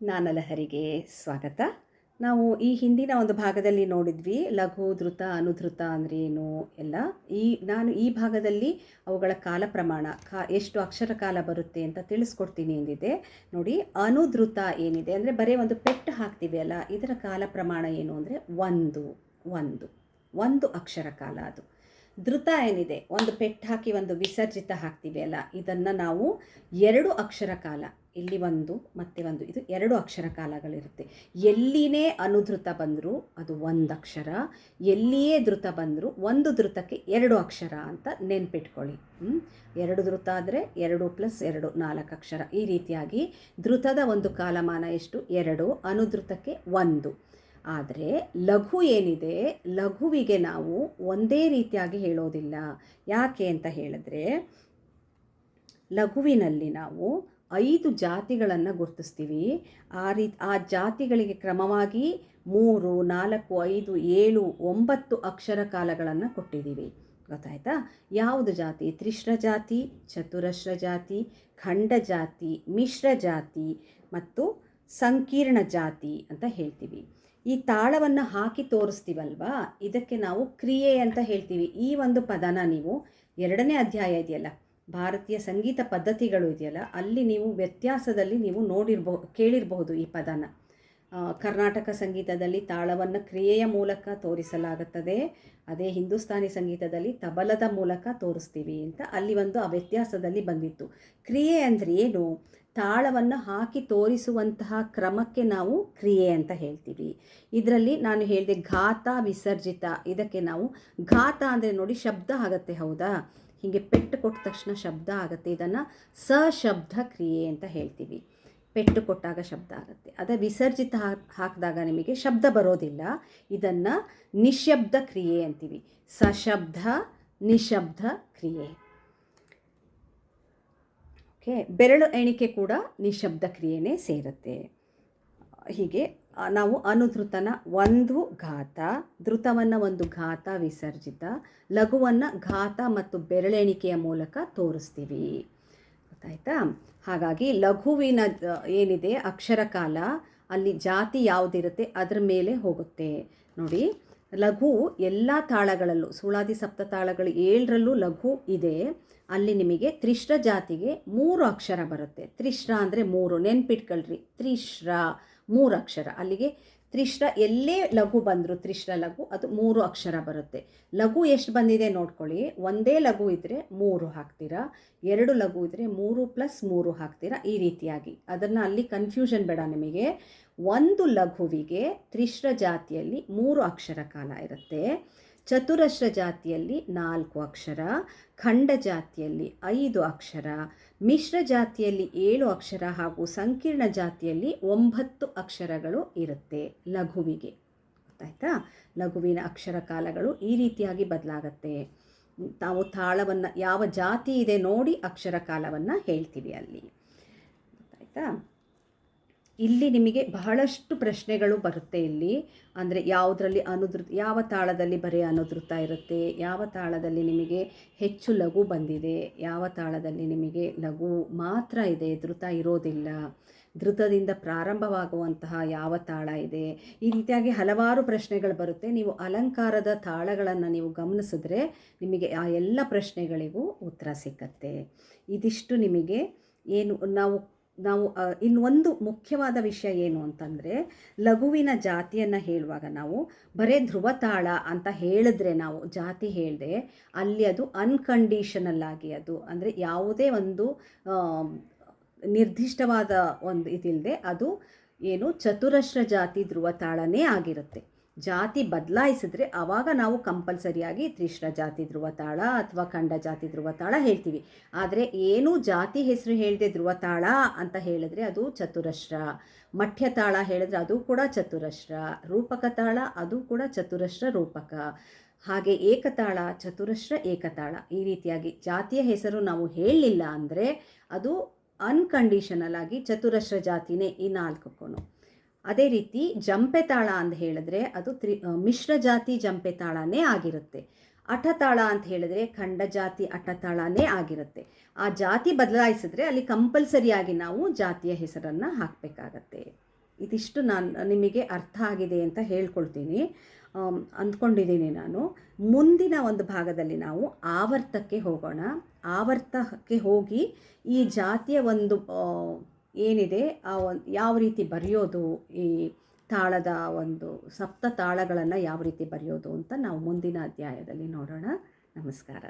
ನಾನಲಹರಿಗೆ ಸ್ವಾಗತ. ನಾವು ಈ ಹಿಂದಿನ ಒಂದು ಭಾಗದಲ್ಲಿ ನೋಡಿದ್ವಿ ಲಘು ಧೃತ ಅನುಧೃತ ಅಂದರೆ ಏನು ಎಲ್ಲ. ನಾನು ಈ ಭಾಗದಲ್ಲಿ ಅವುಗಳ ಕಾಲ ಪ್ರಮಾಣ ಎಷ್ಟು ಅಕ್ಷರ ಕಾಲ ಬರುತ್ತೆ ಅಂತ ತಿಳಿಸ್ಕೊಡ್ತೀನಿ ಎಂದಿದೆ. ನೋಡಿ, ಅನುಧೃತ ಏನಿದೆ ಅಂದರೆ ಬರೀ ಒಂದು ಪೆಟ್ಟು ಹಾಕ್ತೀವಿ ಅಲ್ಲ, ಇದರ ಕಾಲ ಪ್ರಮಾಣ ಏನು ಅಂದರೆ ಒಂದು ಅಕ್ಷರ ಕಾಲ ಅದು. ಧೃತ ಏನಿದೆ, ಒಂದು ಪೆಟ್ಟು ಹಾಕಿ ಒಂದು ವಿಸರ್ಜಿತ ಹಾಕ್ತೀವಿ ಅಲ್ಲ, ಇದನ್ನು ನಾವು 2 ಅಕ್ಷರ ಕಾಲ, ಇಲ್ಲಿ ಒಂದು ಮತ್ತು ಒಂದು, ಇದು 2 ಅಕ್ಷರ ಕಾಲಗಳಿರುತ್ತೆ. ಎಲ್ಲಿನೇ ಅನುಧೃತ ಬಂದರೂ ಅದು 1 ಅಕ್ಷರ, ಎಲ್ಲಿಯೇ ಧೃತ ಬಂದರೂ ಒಂದು ಧೃತಕ್ಕೆ 2 ಅಕ್ಷರ ಅಂತ ನೆನ್ಪಿಟ್ಕೊಳ್ಳಿ. 2 ಧೃತ ಆದರೆ 2 + 2 4 ಅಕ್ಷರ. ಈ ರೀತಿಯಾಗಿ ಧೃತದ ಒಂದು ಕಾಲಮಾನ ಎಷ್ಟು? 2, ಅನುಧೃತಕ್ಕೆ 1. ಆದರೆ ಲಘು ಏನಿದೆ, ಲಘುವಿಗೆ ನಾವು ಒಂದೇ ರೀತಿಯಾಗಿ ಹೇಳೋದಿಲ್ಲ. ಯಾಕೆ ಅಂತ ಹೇಳಿದ್ರೆ, ಲಘುವಿನಲ್ಲಿ ನಾವು 5 ಜಾತಿಗಳನ್ನು ಗುರುತಿಸ್ತೀವಿ. ಆ ಜಾತಿಗಳಿಗೆ ಕ್ರಮವಾಗಿ 3, 4, 5, 7, 9 ಅಕ್ಷರ ಕಾಲಗಳನ್ನು ಕೊಟ್ಟಿದ್ದೀವಿ. ಗೊತ್ತಾಯ್ತಾ? ಯಾವುದು ಜಾತಿ? ತ್ರಿಶ್ರ ಜಾತಿ, ಚತುರಶ್ರ ಜಾತಿ, ಖಂಡ ಜಾತಿ, ಮಿಶ್ರ ಜಾತಿ ಮತ್ತು ಸಂಕೀರ್ಣ ಜಾತಿ ಅಂತ ಹೇಳ್ತೀವಿ. ಈ ತಾಳವನ್ನು ಹಾಕಿ ತೋರಿಸ್ತೀವಲ್ವಾ, ಇದಕ್ಕೆ ನಾವು ಕ್ರಿಯೆ ಅಂತ ಹೇಳ್ತೀವಿ. ಈ ಒಂದು ಪದನ ನೀವು 2ನೇ ಅಧ್ಯಾಯ ಇದೆಯಲ್ಲ, ಭಾರತೀಯ ಸಂಗೀತ ಪದ್ಧತಿಗಳು ಇದೆಯಲ್ಲ, ಅಲ್ಲಿ ನೀವು ವ್ಯತ್ಯಾಸದಲ್ಲಿ ನೀವು ಕೇಳಿರಬಹುದು ಈ ಪದನ. ಕರ್ನಾಟಕ ಸಂಗೀತದಲ್ಲಿ ತಾಳವನ್ನು ಕ್ರಿಯೆಯ ಮೂಲಕ ತೋರಿಸಲಾಗುತ್ತದೆ, ಅದೇ ಹಿಂದೂಸ್ತಾನಿ ಸಂಗೀತದಲ್ಲಿ ತಬಲದ ಮೂಲಕ ತೋರಿಸ್ತೀವಿ ಅಂತ ಅಲ್ಲಿ ಒಂದು ಆ ವ್ಯತ್ಯಾಸದಲ್ಲಿ ಬಂದಿತ್ತು. ಕ್ರಿಯೆ ಅಂದರೆ ಏನು? ತಾಳವನ್ನು ಹಾಕಿ ತೋರಿಸುವಂತಹ ಕ್ರಮಕ್ಕೆ ನಾವು ಕ್ರಿಯೆ ಅಂತ ಹೇಳ್ತೀವಿ. ಇದರಲ್ಲಿ ನಾನು ಹೇಳಿದೆ ಘಾತ, ವಿಸರ್ಜಿತ. ಇದಕ್ಕೆ ನಾವು ಘಾತ ಅಂದರೆ ನೋಡಿ, ಶಬ್ದ ಆಗುತ್ತೆ, ಹೌದಾ? ಹೀಗೆ ಪೆಟ್ಟು ಕೊಟ್ಟ ತಕ್ಷಣ ಶಬ್ದ ಆಗುತ್ತೆ, ಇದನ್ನು ಸಶಬ್ದ ಕ್ರಿಯೆ ಅಂತ ಹೇಳ್ತೀವಿ. ಪೆಟ್ಟು ಕೊಟ್ಟಾಗ ಶಬ್ದ ಆಗುತ್ತೆ. ಅದೇ ವಿಸರ್ಜಿತ ಹಾಕಿದಾಗ ನಿಮಗೆ ಶಬ್ದ ಬರೋದಿಲ್ಲ, ಇದನ್ನು ನಿಶಬ್ದ ಕ್ರಿಯೆ ಅಂತೀವಿ. ಸಶಬ್ದ ನಿಶಬ್ದ ಕ್ರಿಯೆ. ಬೆರಳು ಎಣಿಕೆ ಕೂಡ ನಿಶಬ್ದ ಕ್ರಿಯೆನೇ ಸೇರುತ್ತೆ. ಹೀಗೆ ನಾವು ಅನುಧೃತನ 1 ಘಾತ, ಧೃತವನ್ನು 1 ಘಾತ ವಿಸರ್ಜಿತ, ಲಘುವನ್ನು ಘಾತ ಮತ್ತು ಬೆರಳೆಣಿಕೆಯ ಮೂಲಕ ತೋರಿಸ್ತೀವಿ. ಗೊತ್ತಾಯ್ತಾ? ಹಾಗಾಗಿ ಲಘುವಿನ ಏನಿದೆ ಅಕ್ಷರ ಕಾಲ, ಅಲ್ಲಿ ಜಾತಿ ಯಾವುದಿರುತ್ತೆ ಅದರ ಮೇಲೆ ಹೋಗುತ್ತೆ. ನೋಡಿ, ಲಘು ಎಲ್ಲ ತಾಳಗಳಲ್ಲೂ, ಸುಳಾದಿ ಸಪ್ತ ತಾಳಗಳು 7ರಲ್ಲೂ ಲಘು ಇದೆ. ಅಲ್ಲಿ ನಿಮಗೆ ತ್ರಿಶ್ರ ಜಾತಿಗೆ 3 ಅಕ್ಷರ ಬರುತ್ತೆ. ತ್ರಿಶ್ರ ಅಂದರೆ 3, ನೆನ್ಪಿಟ್ಕೊಳ್ರಿ. ತ್ರಿಶ್ರ 3 ಅಕ್ಷರ. ಅಲ್ಲಿಗೆ ತ್ರಿಶ್ರ ಎಲ್ಲೇ ಲಘು ಬಂದರೂ, ತ್ರಿಶ್ರ ಲಘು ಅದು 3 ಅಕ್ಷರ ಬರುತ್ತೆ. ಲಘು ಎಷ್ಟು ಬಂದಿದೆ ನೋಡ್ಕೊಳ್ಳಿ. ಒಂದೇ ಲಘು ಇದ್ದರೆ 3 ಹಾಕ್ತೀರಾ, 2 ಲಘು ಇದ್ದರೆ 3 + 3 ಹಾಕ್ತೀರಾ. ಈ ರೀತಿಯಾಗಿ ಅದನ್ನು ಅಲ್ಲಿ ಕನ್ಫ್ಯೂಷನ್ ಬೇಡ ನಿಮಗೆ. ಒಂದು ಲಘುವಿಗೆ ತ್ರಿಶ್ರ ಜಾತಿಯಲ್ಲಿ 3 ಅಕ್ಷರ ಕಾಲ ಇರುತ್ತೆ, ಚತುರಶ್ರ ಜಾತಿಯಲ್ಲಿ 4 ಅಕ್ಷರ, ಖಂಡ ಜಾತಿಯಲ್ಲಿ 5 ಅಕ್ಷರ, ಮಿಶ್ರ ಜಾತಿಯಲ್ಲಿ 7 ಅಕ್ಷರ ಹಾಗೂ ಸಂಕೀರ್ಣ ಜಾತಿಯಲ್ಲಿ 9 ಅಕ್ಷರಗಳು ಇರುತ್ತೆ ಲಘುವಿಗೆ. ಗೊತ್ತಾಯ್ತಾ? ಲಘುವಿನ ಅಕ್ಷರ ಕಾಲಗಳು ಈ ರೀತಿಯಾಗಿ ಬದಲಾಗತ್ತೆ. ನಾವು ತಾಳವನ್ನು ಯಾವ ಜಾತಿ ಇದೆ ನೋಡಿ ಅಕ್ಷರ ಕಾಲವನ್ನು ಹೇಳ್ತೀವಿ ಅಲ್ಲಿ. ಗೊತ್ತಾಯ್ತಾ? ಇಲ್ಲಿ ನಿಮಗೆ ಬಹಳಷ್ಟು ಪ್ರಶ್ನೆಗಳು ಬರುತ್ತೆ ಇಲ್ಲಿ. ಅಂದರೆ ಯಾವುದರಲ್ಲಿ ಅನುಧೃತ, ಯಾವ ತಾಳದಲ್ಲಿ ಬರೀ ಅನುಧೃತ ಇರುತ್ತೆ, ಯಾವ ತಾಳದಲ್ಲಿ ನಿಮಗೆ ಹೆಚ್ಚು ಲಘು ಬಂದಿದೆ, ಯಾವ ತಾಳದಲ್ಲಿ ನಿಮಗೆ ಲಘು ಮಾತ್ರ ಇದೆ, ಧೃತ ಇರೋದಿಲ್ಲ, ಧೃತದಿಂದ ಪ್ರಾರಂಭವಾಗುವಂತಹ ಯಾವ ತಾಳ ಇದೆ. ಈ ರೀತಿಯಾಗಿ ಹಲವಾರು ಪ್ರಶ್ನೆಗಳು ಬರುತ್ತೆ. ನೀವು ಅಲಂಕಾರದ ತಾಳಗಳನ್ನು ನೀವು ಗಮನಿಸಿದ್ರೆ ನಿಮಗೆ ಆ ಎಲ್ಲ ಪ್ರಶ್ನೆಗಳಿಗೂ ಉತ್ತರ ಸಿಕ್ಕತ್ತೆ. ಇದಿಷ್ಟು ನಿಮಗೆ ಏನು ನಾವು ಇನ್ನೊಂದು ಮುಖ್ಯವಾದ ವಿಷಯ ಏನು ಅಂತಂದರೆ, ಲಘುವಿನ ಜಾತಿಯನ್ನು ಹೇಳುವಾಗ ನಾವು ಬರೇ ಧ್ರುವತಾಳ ಅಂತ ಹೇಳಿದ್ರೆ, ನಾವು ಜಾತಿ ಹೇಳಿದೆ ಅಲ್ಲಿ ಅದು ಅನ್ಕಂಡೀಷನಲ್ ಆಗಿ, ಅದು ಅಂದರೆ ಯಾವುದೇ ಒಂದು ನಿರ್ದಿಷ್ಟವಾದ ಒಂದು ಇದಿಲ್ಲದೆ ಅದು ಏನು ಚತುರಶ್ರ ಜಾತಿ ಧ್ರುವತಾಳನೇ ಆಗಿರುತ್ತೆ. ಜಾತಿ ಬದಲಾಯಿಸಿದ್ರೆ ಆವಾಗ ನಾವು ಕಂಪಲ್ಸರಿಯಾಗಿ ತ್ರಿಶ್ರ ಜಾತಿ ಧ್ರುವತಾಳ ಅಥವಾ ಖಂಡ ಜಾತಿ ಧ್ರುವತಾಳ ಹೇಳ್ತೀವಿ. ಆದರೆ ಏನು ಜಾತಿ ಹೆಸರು ಹೇಳಿದೆ ಧ್ರುವತಾಳ ಅಂತ ಹೇಳಿದ್ರೆ ಅದು ಚತುರಶ್ರ, ಮಠ್ಯ ತಾಳ ಹೇಳಿದ್ರೆ ಅದು ಕೂಡ ಚತುರಶ್ರ, ರೂಪಕ ತಾಳ ಅದು ಕೂಡ ಚತುರಶ್ರ ರೂಪಕ, ಹಾಗೆ ಏಕತಾಳ ಚತುರಶ್ರ ಏಕತಾಳ. ಈ ರೀತಿಯಾಗಿ ಜಾತಿಯ ಹೆಸರು ನಾವು ಹೇಳಲಿಲ್ಲ ಅಂದರೆ ಅದು ಅನ್ಕಂಡೀಷನಲ್ ಆಗಿ ಚತುರಶ್ರ ಜಾತಿನೇ ಈ 4ಕ್ಕೂ. ಅದೇ ರೀತಿ ಜಂಪೆ ತಾಳ ಅಂತ ಹೇಳಿದ್ರೆ ಅದು ಮಿಶ್ರ ಜಾತಿ ಜಂಪೆ ತಾಳನೇ ಆಗಿರುತ್ತೆ. ಅಠತಾಳ ಅಂತ ಹೇಳಿದ್ರೆ ಖಂಡ ಜಾತಿ ಅಠತಾಳನೇ ಆಗಿರುತ್ತೆ. ಆ ಜಾತಿ ಬದಲಾಯಿಸಿದ್ರೆ ಅಲ್ಲಿ ಕಂಪಲ್ಸರಿಯಾಗಿ ನಾವು ಜಾತಿಯ ಹೆಸರನ್ನು ಹಾಕಬೇಕಾಗತ್ತೆ. ಇದಿಷ್ಟು ನಾನು ನಿಮಗೆ ಅರ್ಥ ಆಗಿದೆ ಅಂತ ಹೇಳ್ಕೊಳ್ತೀನಿ, ಅಂದ್ಕೊಂಡಿದ್ದೀನಿ ನಾನು. ಮುಂದಿನ ಒಂದು ಭಾಗದಲ್ಲಿ ನಾವು ಆವರ್ತಕ್ಕೆ ಹೋಗೋಣ. ಆವರ್ತಕ್ಕೆ ಹೋಗಿ ಈ ಜಾತಿಯ ಒಂದು ಏನಿದೆ ಯಾವ ರೀತಿ ಬರೆಯೋದು, ಈ ತಾಳದ ಒಂದು ಸಪ್ತ ತಾಳಗಳನ್ನು ಯಾವ ರೀತಿ ಬರೆಯೋದು ಅಂತ ನಾವು ಮುಂದಿನ ಅಧ್ಯಾಯದಲ್ಲಿ ನೋಡೋಣ. ನಮಸ್ಕಾರ.